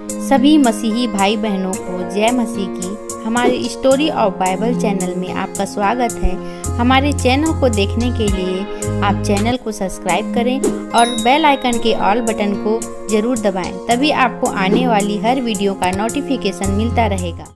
सभी मसीही भाई बहनों को जय मसीह की। हमारे स्टोरी ऑफ बाइबल चैनल में आपका स्वागत है। हमारे चैनल को देखने के लिए आप चैनल को सब्सक्राइब करें और बेल आइकन के ऑल बटन को जरूर दबाएं, तभी आपको आने वाली हर वीडियो का नोटिफिकेशन मिलता रहेगा।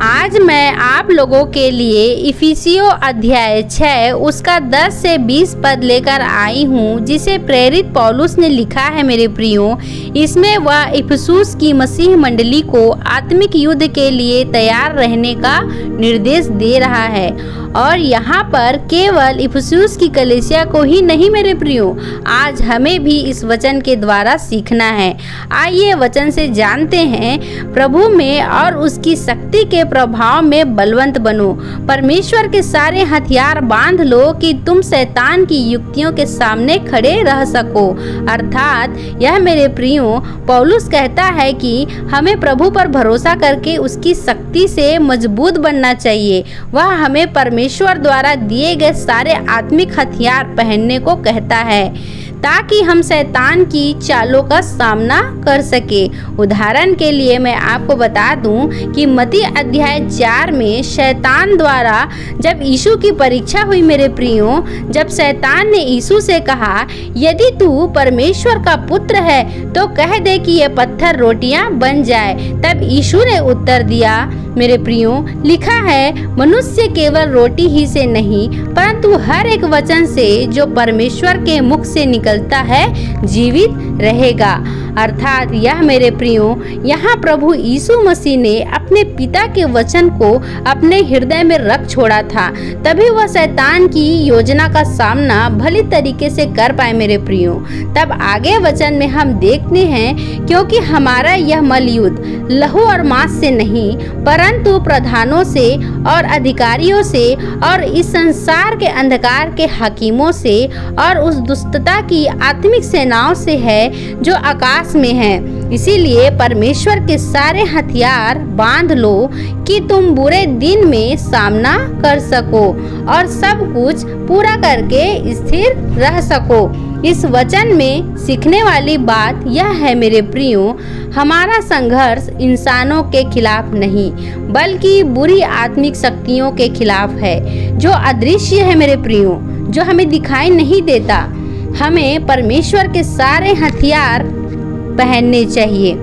आज मैं आप लोगों के लिए इफिसियों अध्याय 6 उसका 10 से 20 पद लेकर आई हूँ, जिसे प्रेरित पौलुस ने लिखा है। मेरे प्रियो, इसमें वह इफिसुस की मसीह मंडली को आत्मिक युद्ध के लिए तैयार रहने का निर्देश दे रहा है। और यहाँ पर केवल इफिसुस की कलीसिया को ही नहीं मेरे प्रियो, आज हमें भी इस वचन के द्वारा सीखना है। आइए वचन से जानते हैं। प्रभु में और उसकी शक्ति के प्रभाव में बलवंत बनो। परमेश्वर के सारे हथियार बांध लो कि तुम शैतान की युक्तियों के सामने खड़े रह सको। अर्थात यह मेरे प्रियो, पौलुस कहता है कि हमें प्रभु पर भरोसा करके उसकी शक्ति से मजबूत बनना चाहिए। वह हमें परमेश्वर द्वारा दिए गए सारे आत्मिक हथियार पहनने को कहता है, ताकि हम शैतान की चालों का सामना कर सके। उदाहरण के लिए मैं आपको बता दूं कि मत्ती अध्याय 4 में शैतान द्वारा जब यीशु की परीक्षा हुई मेरे प्रियो, जब शैतान ने यीशु से कहा, यदि तू परमेश्वर का पुत्र है तो कह दे कि ये पत्थर रोटियां बन जाए, तब यीशु ने उत्तर दिया, मेरे प्रियो, लिखा है, मनुष्य केवल रोटी ही से नहीं परंतु हर एक वचन से जो परमेश्वर के मुख से निकलता है जीवित रहेगा। अर्थात यह मेरे प्रियो, यहाँ प्रभु यीशु मसीह ने अपने पिता के वचन को अपने हृदय में रख छोड़ा था, तभी वह शैतान की योजना का सामना भली तरीके से कर पाए मेरे प्रियो। तब आगे वचन में हम देखते हैं, क्योंकि हमारा यह मल युद्ध लहू और मांस से नहीं परंतु प्रधानों से और अधिकारियों से और इस संसार के अंधकार के हकीमों से और उस दुष्टता की आत्मिक सेनाओं से है जो आकाश में है। इसीलिए परमेश्वर के सारे हथियार बांध लो कि तुम बुरे दिन में सामना कर सको और सब कुछ पूरा करके स्थिर रह सको। इस वचन में सीखने वाली बात यह है मेरे प्रियो, हमारा संघर्ष इंसानों के खिलाफ नहीं बल्कि बुरी आत्मिक शक्तियों के खिलाफ है, जो अदृश्य है मेरे प्रियो, जो हमें दिखाई नहीं देता। हमें परमेश्वर के सारे हथियार पहनने चाहिए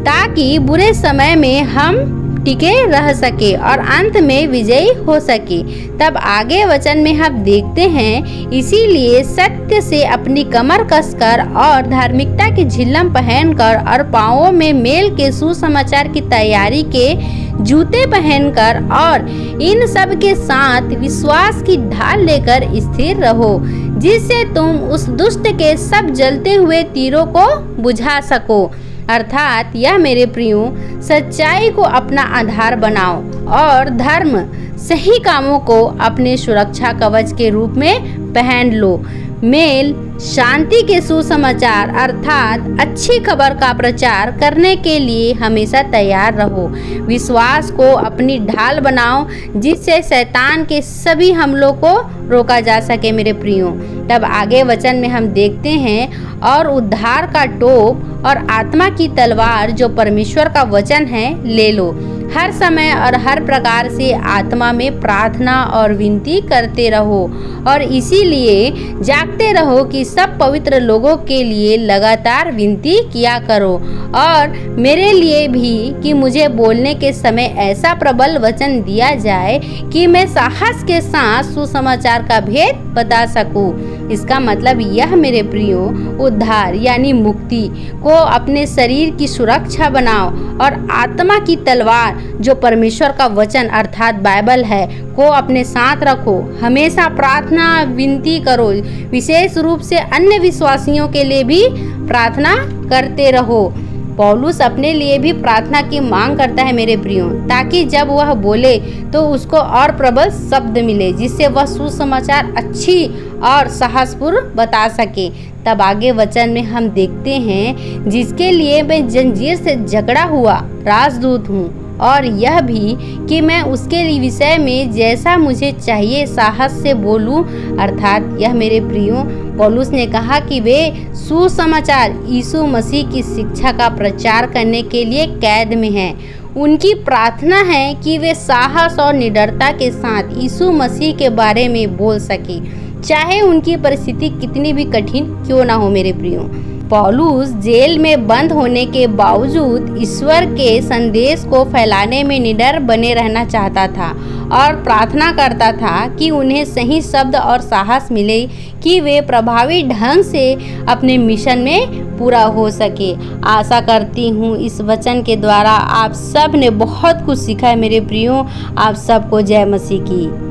ताकि बुरे समय में हम टिके रह सके और अंत में विजयी हो सके। तब आगे वचन में हम देखते हैं, इसीलिए सत्य से अपनी कमर कसकर और धार्मिकता की झिल्लम पहनकर और पांवों में मेल के सुसमाचार की तैयारी के जूते पहनकर और इन सब के साथ विश्वास की ढाल लेकर स्थिर रहो, जिससे तुम उस दुष्ट के सब जलते हुए तीरों को बुझा सको। अर्थात यह मेरे प्रियो, सच्चाई को अपना आधार बनाओ और धर्म सही कामों को अपने सुरक्षा कवच के रूप में पहन लो। मेल शांति के सुसमाचार अर्थात अच्छी खबर का प्रचार करने के लिए हमेशा तैयार रहो। विश्वास को अपनी ढाल बनाओ, जिससे शैतान के सभी हमलों को रोका जा सके मेरे प्रियो। तब आगे वचन में हम देखते हैं, और उद्धार का टोप और आत्मा की तलवार जो परमेश्वर का वचन है ले लो। हर समय और हर प्रकार से आत्मा में प्रार्थना और विनती करते रहो और इसीलिए जागते रहो कि सब पवित्र लोगों के लिए लगातार विनती किया करो, और मेरे लिए भी कि मुझे बोलने के समय ऐसा प्रबल वचन दिया जाए कि मैं साहस के साथ सुसमाचार का भेद बता सकूं। इसका मतलब यह मेरे प्रियो, उद्धार यानी मुक्ति को अपने शरीर की सुरक्षा बनाओ और आत्मा की तलवार जो परमेश्वर का वचन अर्थात बाइबल है को अपने साथ रखो। हमेशा प्रार्थना विनती करो, विशेष रूप से अन्य विश्वासियों के लिए भी प्रार्थना करते रहो। पौलुस अपने लिए भी प्रार्थना की मांग करता है मेरे प्रियो, ताकि जब वह बोले तो उसको और प्रबल शब्द मिले, जिससे वह सुसमाचार अच्छी और साहसपूर्ण बता सके। तब आगे वचन में हम देखते हैं, जिसके लिए मैं जंजीर से जकड़ा हुआ राजदूत हूँ और यह भी कि मैं उसके विषय में जैसा मुझे चाहिए साहस से बोलूं। अर्थात यह मेरे प्रियो, पौलुस ने कहा कि वे सुसमाचार यीशु मसीह की शिक्षा का प्रचार करने के लिए कैद में हैं। उनकी प्रार्थना है कि वे साहस और निडरता के साथ यीशु मसीह के बारे में बोल सके, चाहे उनकी परिस्थिति कितनी भी कठिन क्यों ना हो। मेरे प्रियो, पौलुस जेल में बंद होने के बावजूद ईश्वर के संदेश को फैलाने में निडर बने रहना चाहता था और प्रार्थना करता था कि उन्हें सही शब्द और साहस मिले कि वे प्रभावी ढंग से अपने मिशन में पूरा हो सके। आशा करती हूँ इस वचन के द्वारा आप सब ने बहुत कुछ सीखा है। मेरे प्रियो, आप सबको जय मसीह की।